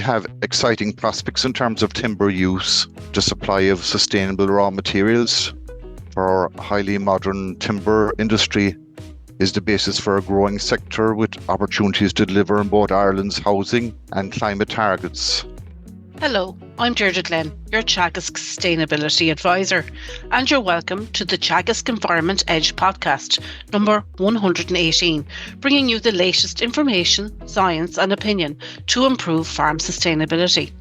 have exciting prospects in terms of timber use. The supply of sustainable raw materials for our highly modern timber industry is the basis for a growing sector with opportunities to deliver on both Ireland's housing and climate targets. Hello, I'm Deirdre Glynn, your Teagasc Sustainability Advisor, and you're welcome to the Teagasc Environment Edge podcast, number 118, bringing you the latest information, science and opinion to improve farm sustainability.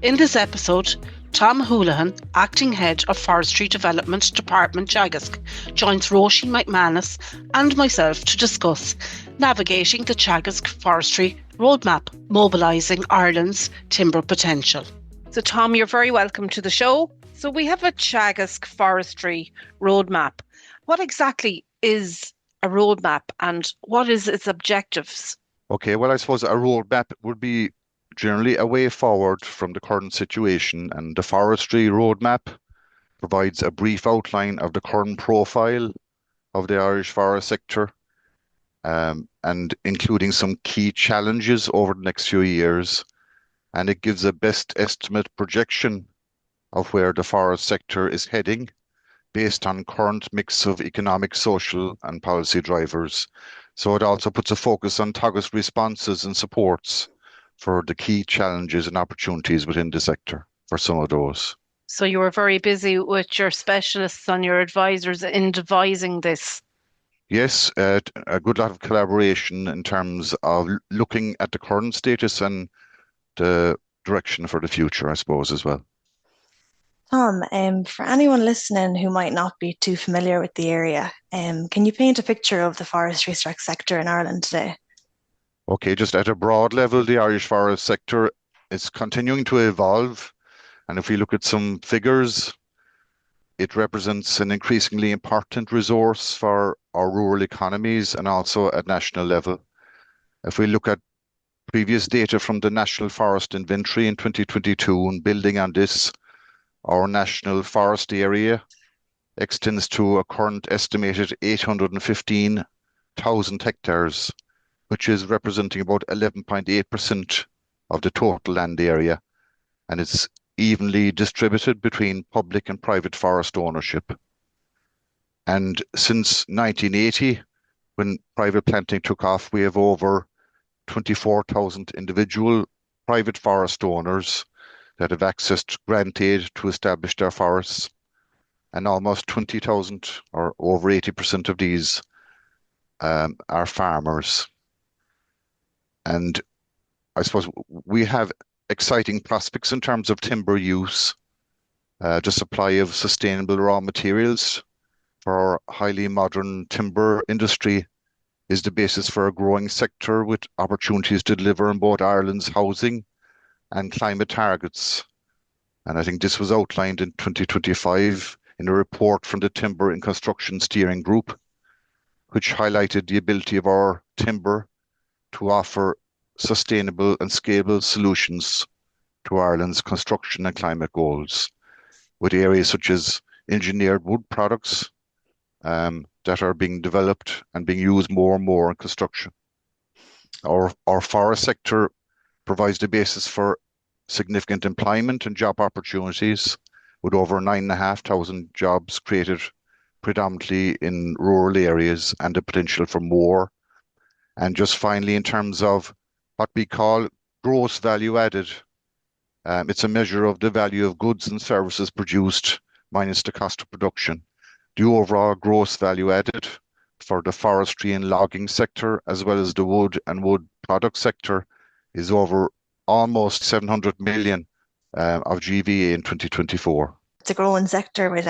In this episode, Tom Houlihan, Acting Head of Forestry Development Department Teagasc, joins Róisín McManus and myself to discuss navigating the Teagasc Forestry Roadmap, Mobilising Ireland's timber potential. So Tom, you're very welcome to the show. So we have a Teagasc Forestry Roadmap. What exactly is a roadmap and what is its objectives? Okay, well, I suppose a roadmap would be generally a way forward from the current situation, and the forestry roadmap provides a brief outline of the current profile of the Irish forest sector, and including some key challenges over the next few years. And it gives a best estimate projection of where the forest sector is heading based on current mix of economic, social and policy drivers. So it also puts a focus on Teagasc responses and supports for the key challenges and opportunities within the sector for some of those. So you were very busy with your specialists and your advisors in devising this. Yes, a good lot of collaboration in terms of looking at the current status and the direction for the future, I suppose, as well. Tom, for anyone listening who might not be too familiar with the area, can you paint a picture of the forestry sector in Ireland today? Okay, just at a broad level, the Irish forest sector is continuing to evolve. And if we look at some figures, it represents an increasingly important resource for our rural economies and also at national level. If we look at previous data from the National Forest Inventory in 2022 and building on this, our national forest area extends to a current estimated 815,000 hectares, which is representing about 11.8% of the total land area. And it's evenly distributed between public and private forest ownership. And since 1980, when private planting took off, we have over 24,000 individual private forest owners that have accessed grant aid to establish their forests. And almost 20,000, or over 80% of these, are farmers. And I suppose we have exciting prospects in terms of timber use. The supply of sustainable raw materials for our highly modern timber industry is the basis for a growing sector with opportunities to deliver on both Ireland's housing and climate targets. And I think this was outlined in 2025 in a report from the Timber and Construction Steering Group, which highlighted the ability of our timber to offer sustainable and scalable solutions to Ireland's construction and climate goals, with areas such as engineered wood products that are being developed and being used more and more in construction. Our forest sector provides the basis for significant employment and job opportunities, with over 9,500 jobs created predominantly in rural areas and the potential for more. And just finally, in terms of what we call gross value added, it's a measure of the value of goods and services produced minus the cost of production. The overall gross value added for the forestry and logging sector, as well as the wood and wood product sector, is over almost 700 million of GVA in 2024. It's a growing sector with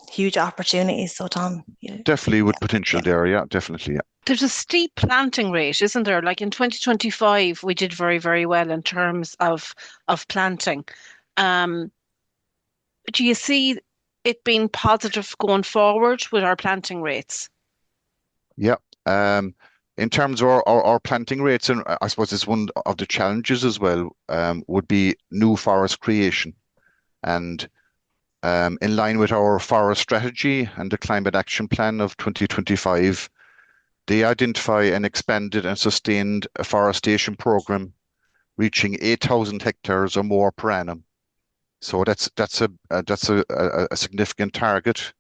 huge opportunities. So Tom, definitely with potential there, yeah, definitely. Yeah. There's a steep planting rate, isn't there? Like in 2025, we did very, very well in terms of planting. Do you see it being positive going forward with our planting rates? Yeah. In terms of our planting rates, and I suppose it's one of the challenges as well, would be new forest creation. And in line with our forest strategy and the climate action plan of 2025, they identify an expanded and sustained afforestation program reaching 8,000 hectares or more per annum. So that's a significant target.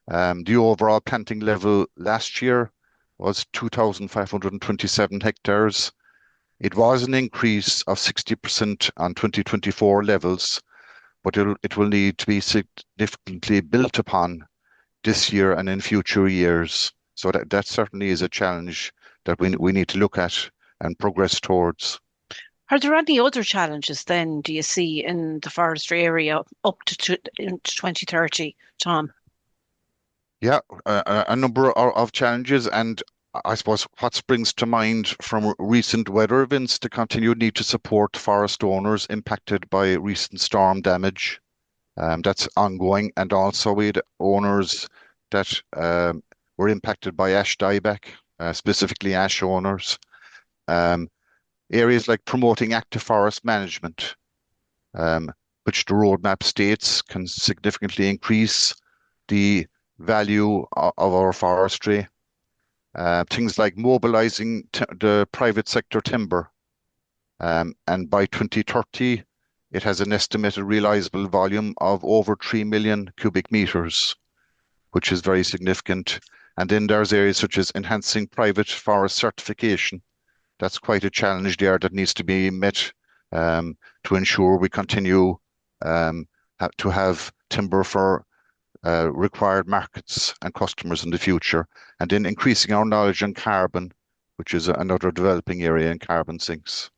The overall planting level last year was 2,527 hectares. It was an increase of 60% on 2024 levels, but it will need to be significantly built upon this year and in future years. So that certainly is a challenge that we need to look at and progress towards. Are there any other challenges then, do you see, in the forestry area up to into 2030, Tom? Yeah, a number of challenges, and I suppose what springs to mind from recent weather events, the continued need to support forest owners impacted by recent storm damage. That's ongoing, and also we had owners that were impacted by ash dieback, specifically ash owners. Um, Areas like promoting active forest management, which the roadmap states can significantly increase the value of our forestry. Things like mobilising the private sector timber, and by 2030, it has an estimated realisable volume of over 3 million cubic metres, which is very significant. And then there's areas such as enhancing private forest certification. That's quite a challenge there that needs to be met, to ensure we continue to have timber for required markets and customers in the future, and then increasing our knowledge on carbon, which is another developing area in carbon sinks.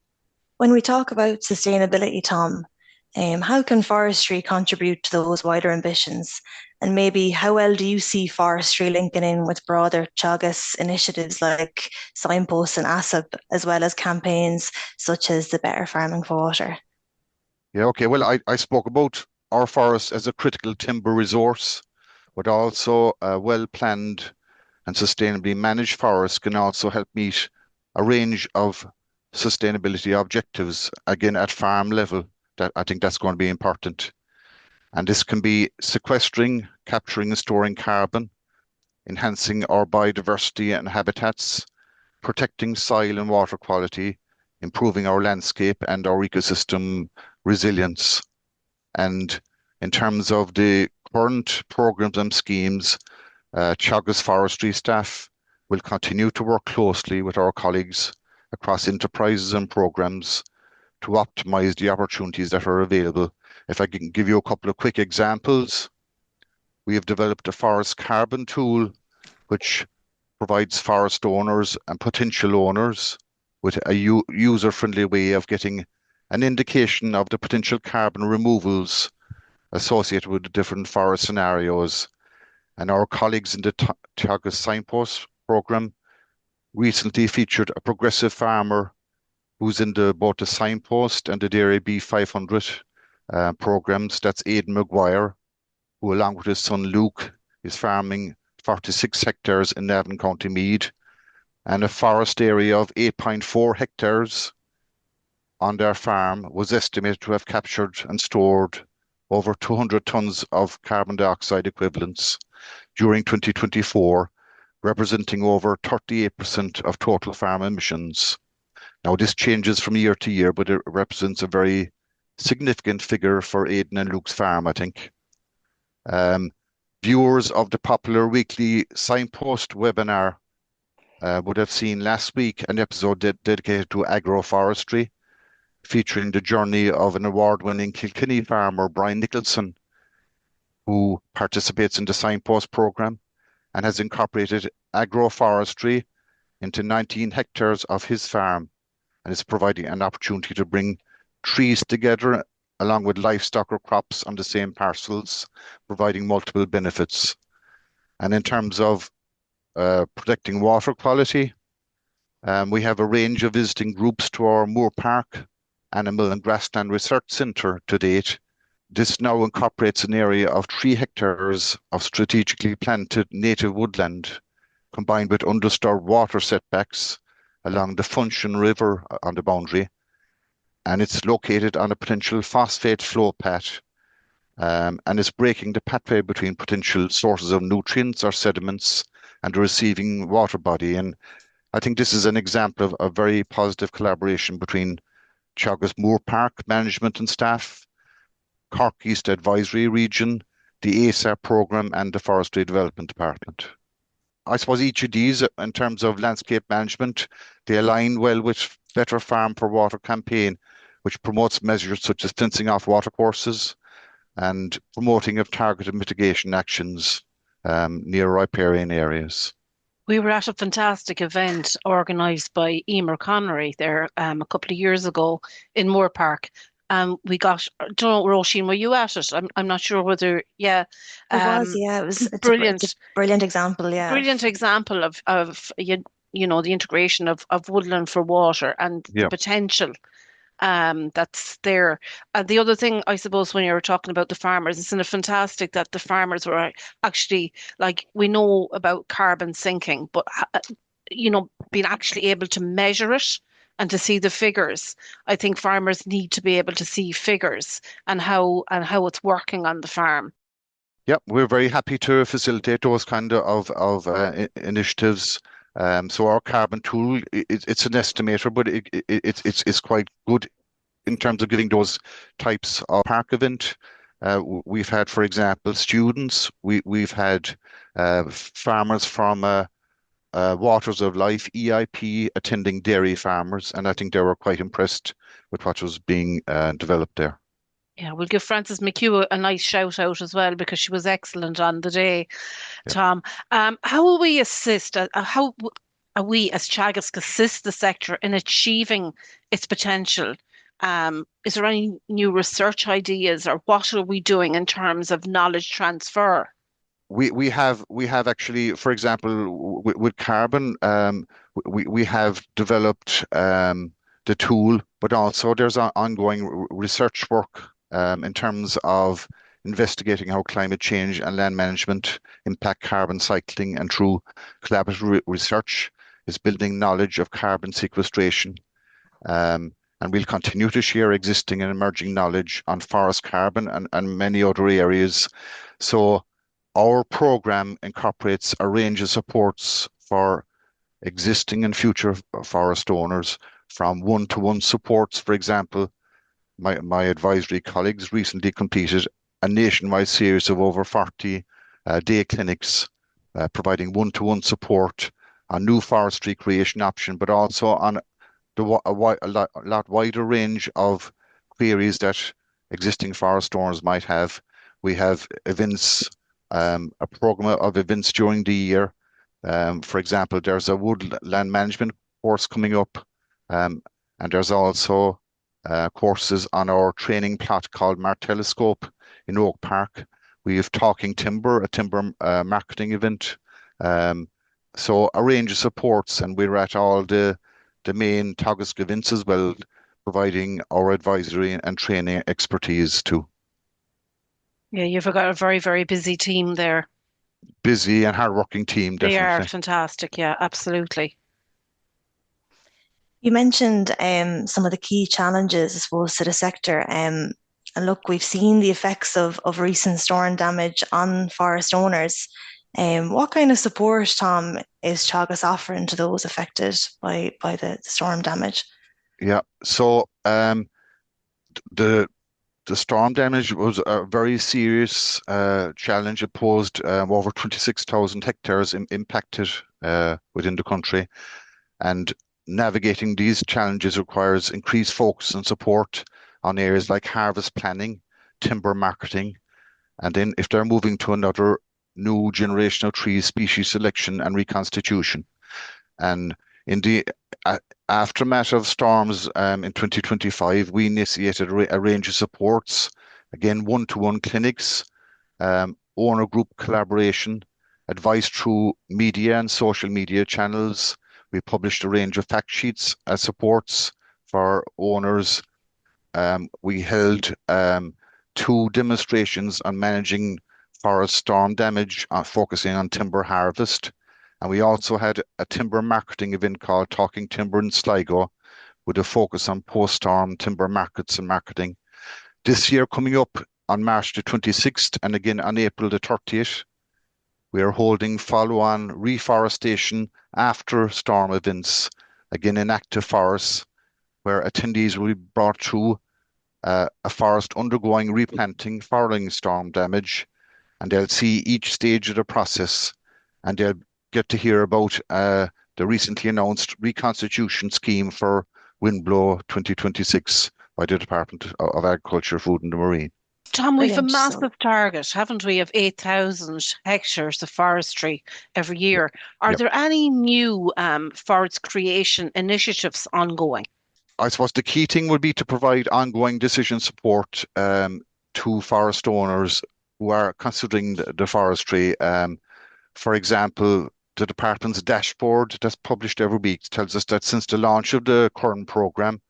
When we talk about sustainability, Tom, how can forestry contribute to those wider ambitions? And maybe how well do you see forestry linking in with broader Teagasc initiatives like signposts and ASSIP, as well as campaigns such as the Better Farming for Water? Yeah, okay. Well, I spoke about our forest as a critical timber resource, but also a well-planned and sustainably managed forest can also help meet a range of sustainability objectives, again, at farm level. That I think that's going to be important. And this can be sequestering, capturing and storing carbon, enhancing our biodiversity and habitats, protecting soil and water quality, improving our landscape and our ecosystem resilience. And in terms of the current programs and schemes, Teagasc Forestry staff will continue to work closely with our colleagues across enterprises and programs to optimize the opportunities that are available. If I can give you a couple of quick examples, we have developed a forest carbon tool which provides forest owners and potential owners with a user-friendly way of getting an indication of the potential carbon removals associated with the different forest scenarios. And our colleagues in the Teagasc Signpost program recently featured a progressive farmer who's in both the Signpost and the Dairy B500 programs. That's Aidan Maguire, who along with his son Luke is farming 46 hectares in Navan, County Meath, and a forest area of 8.4 hectares on their farm was estimated to have captured and stored over 200 tons of carbon dioxide equivalents during 2024, representing over 38% of total farm emissions. Now, this changes from year to year, but it represents a very significant figure for Aidan and Luke's farm, I think. Viewers of the popular weekly Signpost webinar would have seen last week an episode dedicated to agroforestry, featuring the journey of an award-winning Kilkenny farmer, Brian Nicholson, who participates in the Signpost programme and has incorporated agroforestry into 19 hectares of his farm, and is providing an opportunity to bring trees together along with livestock or crops on the same parcels, providing multiple benefits. And in terms of protecting water quality, we have a range of visiting groups to our Moor Park Animal and Grassland Research Centre to date. This now incorporates an area of 3 hectares of strategically planted native woodland, combined with undisturbed water setbacks along the Funchion River on the boundary. And it's located on a potential phosphate flow path, and is breaking the pathway between potential sources of nutrients or sediments and the receiving water body. And I think this is an example of a very positive collaboration between Teagasc Moor Park management and staff, Cork East Advisory Region, the ASAP programme and the Forestry Development Department. I suppose each of these, in terms of landscape management, they align well with Better Farm for Water campaign, which promotes measures such as fencing off watercourses and promoting of targeted mitigation actions near riparian areas. We were at a fantastic event organised by Emer Connery there a couple of years ago in Moor Park. We got, don't know, Róisín, were you at it? I'm not sure whether, yeah. It was, yeah, it's a brilliant, brilliant example, yeah. brilliant example of the integration of woodland for water and the potential that's there. The other thing, I suppose, when you were talking about the farmers, isn't it fantastic that the farmers were actually, like, we know about carbon sinking, but being actually able to measure it and to see the figures. I think farmers need to be able to see figures and how it's working on the farm. Yeah, we're very happy to facilitate those kind of initiatives. So our carbon tool, it's an estimator, but it's quite good in terms of giving those types of park event. We've had, for example, students. We've had farmers from Waters of Life EIP attending dairy farmers, and I think they were quite impressed with what was being developed there. Yeah, we'll give Frances McHugh a nice shout out as well because she was excellent on the day, Tom. How will we assist? How are we as Teagasc assist the sector in achieving its potential? Is there any new research ideas, or what are we doing in terms of knowledge transfer? We have actually, for example, with carbon, we have developed the tool, but also there's ongoing research work in terms of investigating how climate change and land management impact carbon cycling, and through collaborative research is building knowledge of carbon sequestration. And we'll continue to share existing and emerging knowledge on forest carbon and many other areas. So our program incorporates a range of supports for existing and future forest owners, from one-to-one supports. For example, my advisory colleagues recently completed a nationwide series of over 40 day clinics providing one-to-one support on new forestry creation option, but also on a lot wider range of queries that existing forest owners might have. We have events, a program of events during the year. For example, there's a woodland management course coming up, and there's also courses on our training plot called Martelloscope in Oak Park. We have Talking Timber, a timber marketing event. So a range of supports, and we're at all the main Teagasc events as well, providing our advisory and training expertise too. Yeah, you've got a very, very busy team there. Busy and hardworking team, definitely. They are fantastic, yeah, absolutely. You mentioned some of the key challenges, I suppose, to the sector. And look, we've seen the effects of recent storm damage on forest owners. What kind of support, Tom, is Teagasc offering to those affected by the storm damage? Yeah, so the storm damage was a very serious challenge. It posed over 26,000 hectares impacted within the country, and navigating these challenges requires increased focus and support on areas like harvest planning, timber marketing, and then if they're moving to another, new generational tree species selection and reconstitution. And in the aftermath of storms in 2025, we initiated a range of supports, again, one-to-one clinics, owner group collaboration, advice through media and social media channels. We published a range of fact sheets as supports for owners. We held 2 demonstrations on managing forest storm damage, focusing on timber harvest. And we also had a timber marketing event called Talking Timber in Sligo, with a focus on post-storm timber markets and marketing. This year, coming up on March the 26th and again on April the 30th, we are holding follow-on reforestation after storm events, again in active forests, where attendees will be brought through a forest undergoing replanting following storm damage, and they'll see each stage of the process, and they'll get to hear about the recently announced reconstitution scheme for Windblow 2026 by the Department of Agriculture, Food and the Marine. Tom, we've a Brilliant. massive target, haven't we, of 8,000 hectares of forestry every year. Are Yep. there any new forest creation initiatives ongoing? I suppose the key thing would be to provide ongoing decision support to forest owners who are considering the forestry. For example, the department's dashboard that's published every week tells us that since the launch of the current program,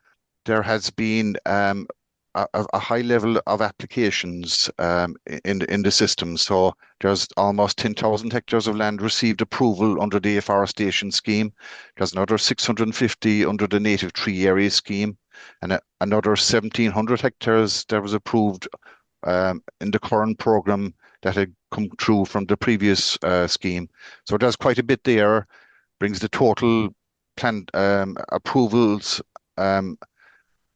there has been a high level of applications in the system. So there's almost 10,000 hectares of land received approval under the afforestation scheme. There's another 650 under the native tree area scheme, and another 1,700 hectares that was approved in the current program that had come through from the previous scheme. So there's quite a bit there, brings the total planned approvals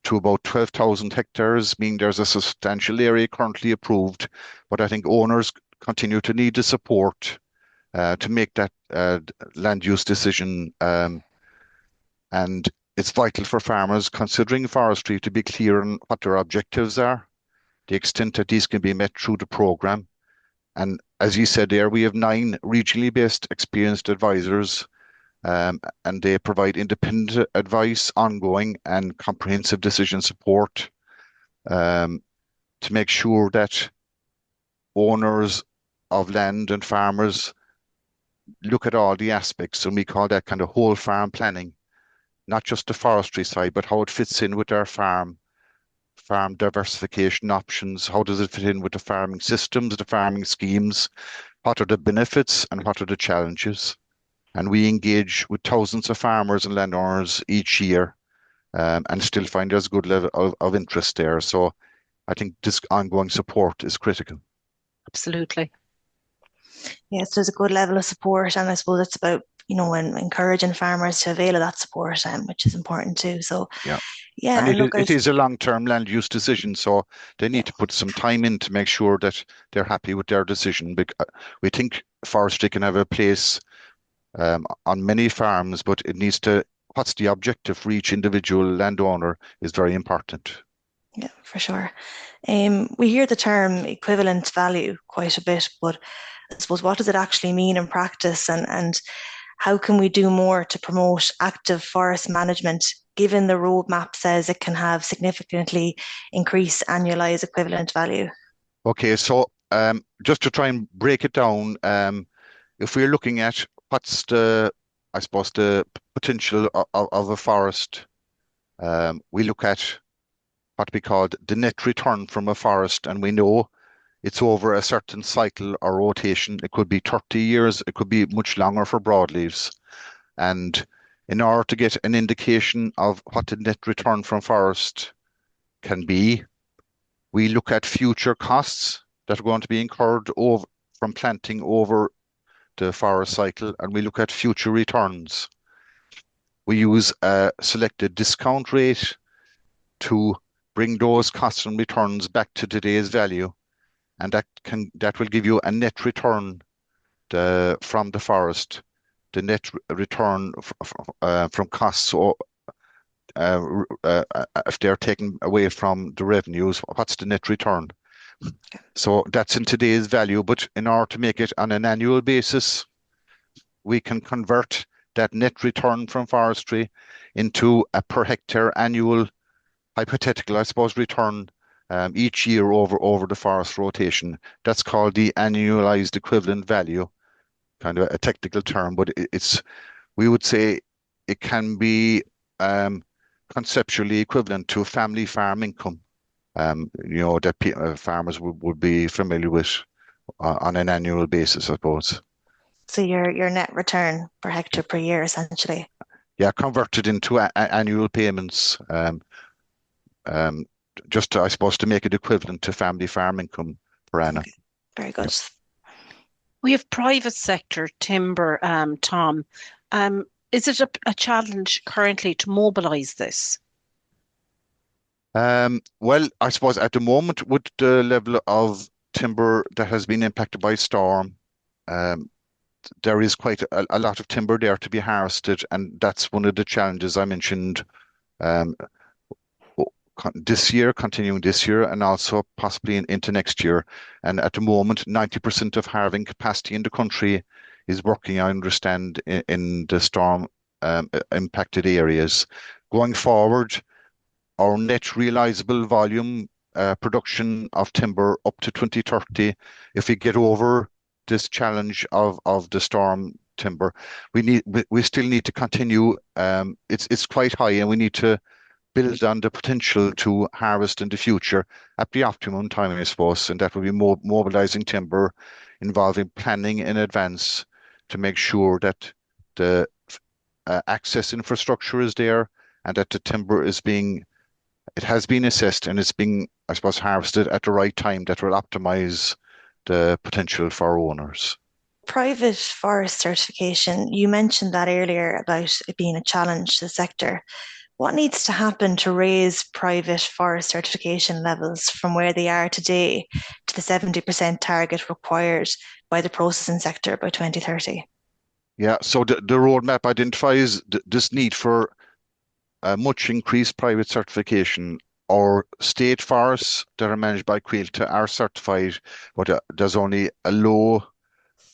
to about 12,000 hectares, meaning there's a substantial area currently approved. But I think owners continue to need the support to make that land use decision. And it's vital for farmers considering forestry to be clear on what their objectives are, the extent that these can be met through the program. And as you said there, we have 9 regionally based experienced advisors, and they provide independent advice, ongoing and comprehensive decision support to make sure that owners of land and farmers look at all the aspects, and we call that kind of whole farm planning, not just the forestry side, but how it fits in with their farm diversification options. How does it fit in with the farming systems, the farming schemes? What are the benefits and what are the challenges? And we engage with thousands of farmers and landowners each year, and still find there's a good level of interest there. So I think this ongoing support is critical. Absolutely. Yes, there's a good level of support, and I suppose it's about encouraging farmers to avail of that support, which is important too. So Yeah. yeah, And look, it is a long-term land use decision, so they need to put some time in to make sure that they're happy with their decision. We think forestry can have a place on many farms, but it needs to, what's the objective for each individual landowner is very important. Yeah, for sure. We hear the term equivalent value quite a bit, but I suppose what does it actually mean in practice, and how can we do more to promote active forest management, given the roadmap says it can have significantly increased annualized equivalent value? Okay, so just to try and break it down, if we're looking at what's I suppose, the potential of a forest, we look at what we call the net return from a forest, and we know it's over a certain cycle or rotation. It could be 30 years, it could be much longer for broadleaves. And in order to get an indication of what the net return from forest can be, we look at future costs that are going to be incurred from planting over the forest cycle, and we look at future returns. We use a selected discount rate to bring those costs and returns back to today's value, and that will give you a net return from the forest, the net return from costs. So if they're taken away from the revenues, what's the net return? So that's in today's value, but in order to make it on an annual basis, we can convert that net return from forestry into a per hectare annual hypothetical, I suppose, return each year over the forest rotation. That's called the annualized equivalent value, kind of a technical term, but we would say it can be conceptually equivalent to family farm income, that farmers would be familiar with on an annual basis, I suppose. So your net return per hectare per year, essentially. Yeah, converted into annual payments. Just I suppose to make it equivalent to family farm income per annum. Okay. Very good. We have private sector timber, Tom. Is it a challenge currently to mobilise this? Well, I suppose at the moment, with the level of timber that has been impacted by storm, um, there is quite a lot of timber there to be harvested, and that's one of the challenges I mentioned um, this year, continuing this year, and also possibly into next year. And at the moment, 90% of harvesting capacity in the country is working, I understand, in the storm impacted areas. Going forward, our net realizable volume production of timber up to 2030, if we get over this challenge of the storm timber, we still need to continue. It's quite high, and we need to build on the potential to harvest in the future at the optimum time, I suppose, and that will be mobilizing timber, involving planning in advance to make sure that the access infrastructure is there and that the timber it has been assessed and it's being, I suppose, harvested at the right time that will optimize the potential for owners. Private forest certification, you mentioned that earlier about it being a challenge to the sector. What needs to happen to raise private forest certification levels from where they are today to the 70% target required by the processing sector by 2030? Yeah, so the roadmap identifies this need for much increased private certification. Our state forests that are managed by Quilta are certified, but there's only a low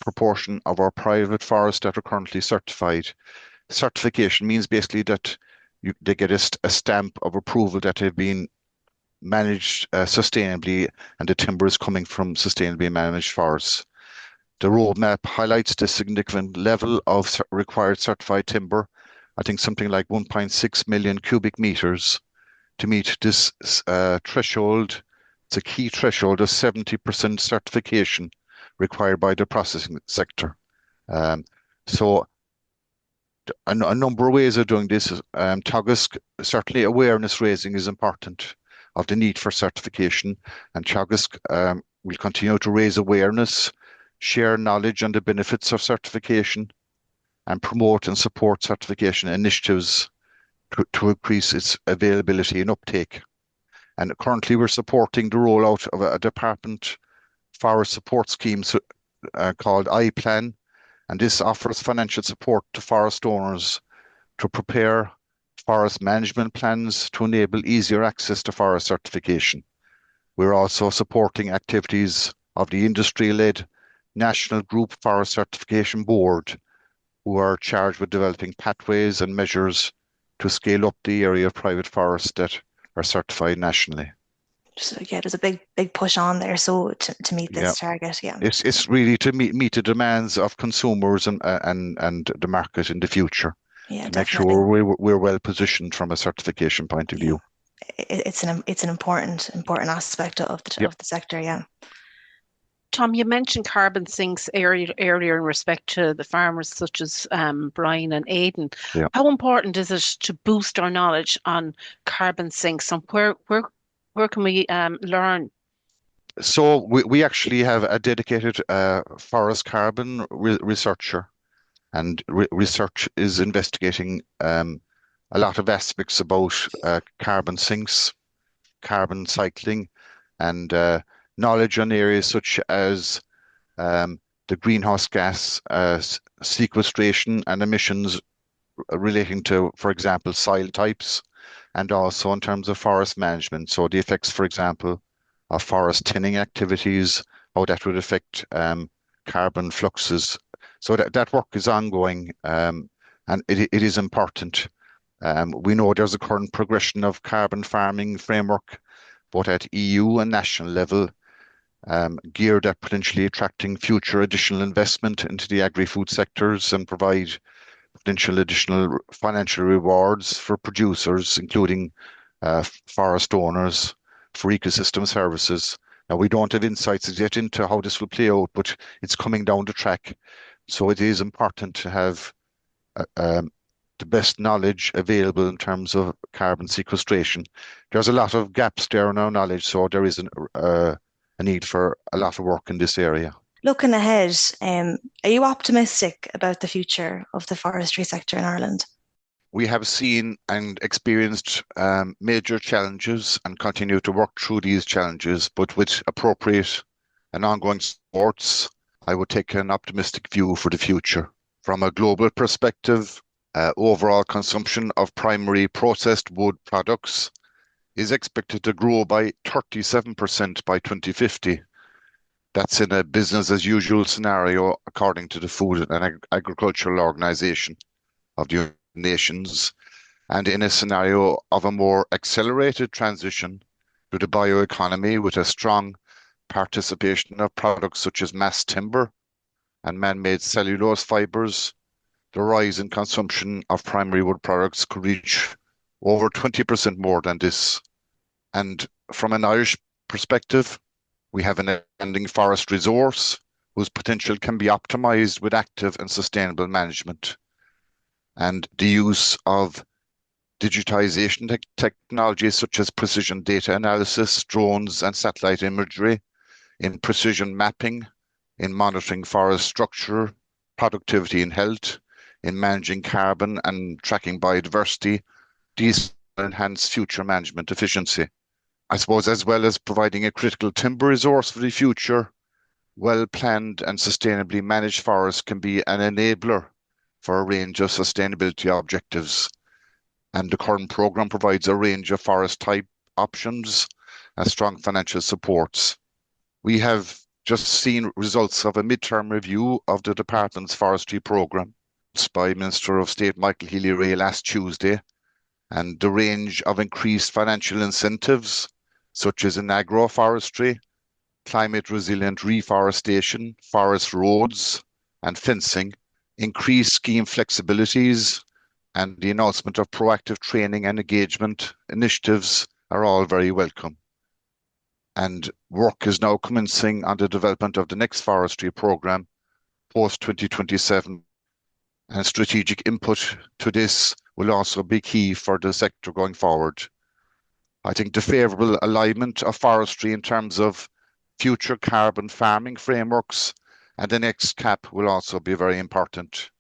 proportion of our private forests that are currently certified. Certification means basically that they get a stamp of approval that they've been managed sustainably and the timber is coming from sustainably managed forests. The roadmap highlights the significant level of required certified timber. I think something like 1.6 million cubic meters to meet this threshold. It's a key threshold of 70% certification required by the processing sector. Um, so a number of ways of doing this. Teagasc, certainly awareness raising is important of the need for certification, and Teagasc will continue to raise awareness, share knowledge on the benefits of certification, and promote and support certification initiatives to increase its availability and uptake. And currently, we're supporting the rollout of a department forest support scheme called iPlan, and this offers financial support to forest owners to prepare forest management plans to enable easier access to forest certification. We're also supporting activities of the industry-led National Group Forest Certification Board, who are charged with developing pathways and measures to scale up the area of private forests that are certified nationally. So yeah, there's a big push on there. So to meet Yeah, this target, yeah. it's really to meet the demands of consumers and the market in the future Yeah, to make definitely. sure we're well positioned from a certification point of Yeah. view. It's an important aspect Yep. of the sector, yeah. Tom, you mentioned carbon sinks earlier in respect to the farmers such as Brian and Aidan. Yeah. How important is it to boost our knowledge on carbon sinks, and where can we learn? So we actually have a dedicated forest carbon researcher, and research is investigating a lot of aspects about carbon sinks, carbon cycling, and knowledge on areas such as the greenhouse gas sequestration and emissions relating to, for example, soil types, and also in terms of forest management. So the effects, for example, of forest thinning activities, how that would affect carbon fluxes. So that work is ongoing, and it is important. We know there's a current progression of carbon farming framework, both at EU and national level, geared at potentially attracting future additional investment into the agri-food sectors and provide potential additional financial rewards for producers, including forest owners, for ecosystem services. Now, we don't have insights yet into how this will play out, but it's coming down the track. So it is important to have the best knowledge available in terms of carbon sequestration. There's a lot of gaps there in our knowledge, so there is a need for a lot of work in this area. Looking ahead, are you optimistic about the future of the forestry sector in Ireland? We have seen and experienced major challenges and continue to work through these challenges, but with appropriate and ongoing supports, I would take an optimistic view for the future. From a global perspective, overall consumption of primary processed wood products is expected to grow by 37% by 2050. That's in a business as usual scenario, according to the Food and Agricultural Organization of the United Nations, and in a scenario of a more accelerated transition to the bioeconomy with a strong participation of products such as mass timber and man-made cellulose fibers. The rise in consumption of primary wood products could reach over 20% more than this. And from an Irish perspective, we have an ending forest resource whose potential can be optimized with active and sustainable management. And the use of digitization technologies such as precision data analysis, drones and satellite imagery in precision mapping, in monitoring forest structure, productivity and health, in managing carbon and tracking biodiversity, these enhance future management efficiency. I suppose as well as providing a critical timber resource for the future, well-planned and sustainably managed forests can be an enabler for a range of sustainability objectives. And the current programme provides a range of forest type options and strong financial supports. We have just seen results of a midterm review of the department's forestry programme by Minister of State Michael Healy-Rae last Tuesday, and the range of increased financial incentives such as in agroforestry, climate resilient reforestation, forest roads and fencing, increased scheme flexibilities and the announcement of proactive training and engagement initiatives are all very welcome. And work is now commencing on the development of the next forestry programme post-2027, and strategic input to this will also be key for the sector going forward. I think the favourable alignment of forestry in terms of future carbon farming frameworks and the next CAP will also be very important.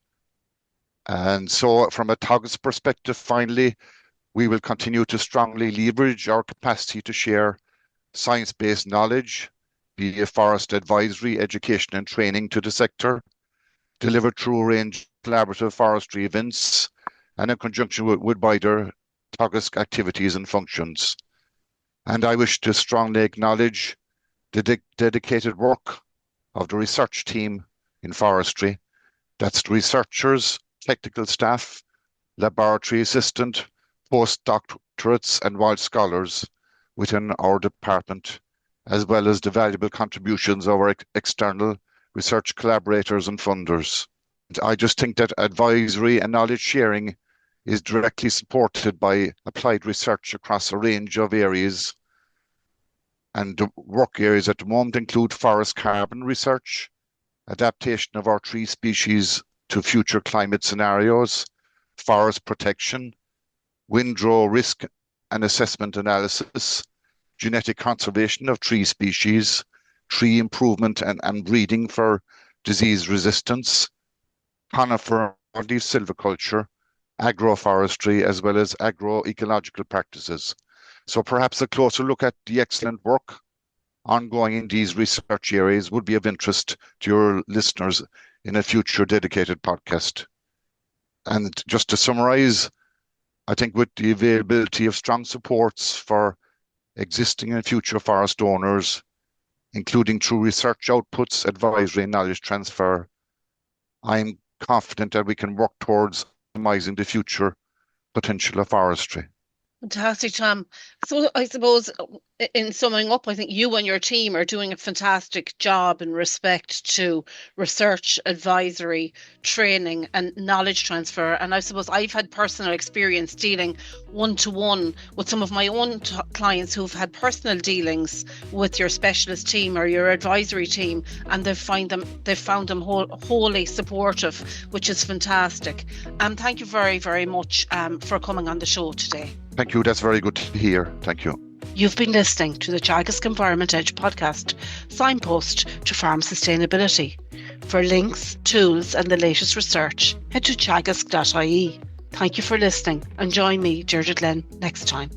And so from a Teagasc perspective, finally, we will continue to strongly leverage our capacity to share science-based knowledge, via forest advisory, education and training to the sector, deliver through a range of collaborative forestry events and in conjunction with wider Teagasc activities and functions. And I wish to strongly acknowledge the dedicated work of the research team in forestry. That's the researchers, technical staff, laboratory assistant, postdoctorates and wild scholars within our department, as well as the valuable contributions of our external research collaborators and funders. And I just think that advisory and knowledge sharing is directly supported by applied research across a range of areas. And the work areas at the moment include forest carbon research, adaptation of our tree species to future climate scenarios, forest protection, windrow risk and assessment analysis, genetic conservation of tree species, tree improvement and breeding for disease resistance, conifer leaf silviculture, agroforestry, as well as agroecological practices. So perhaps a closer look at the excellent work ongoing in these research areas would be of interest to your listeners in a future dedicated podcast. And just to summarize, I think with the availability of strong supports for existing and future forest owners, including through research outputs, advisory and knowledge transfer, I'm confident that we can work towards optimizing the future potential of forestry. Fantastic, Tom. So I suppose in summing up, I think you and your team are doing a fantastic job in respect to research, advisory, training and knowledge transfer. And I suppose I've had personal experience dealing one-to-one with some of my own clients who've had personal dealings with your specialist team or your advisory team, and they've found them wholly supportive, which is fantastic. Thank you very, very much for coming on the show today. Thank you. That's very good to hear. Thank you. You've been listening to the Teagasc Environment Edge podcast, signpost to farm sustainability. For links, tools and the latest research, head to teagasc.ie. Thank you for listening and join me, Deirdre Glynn, next time.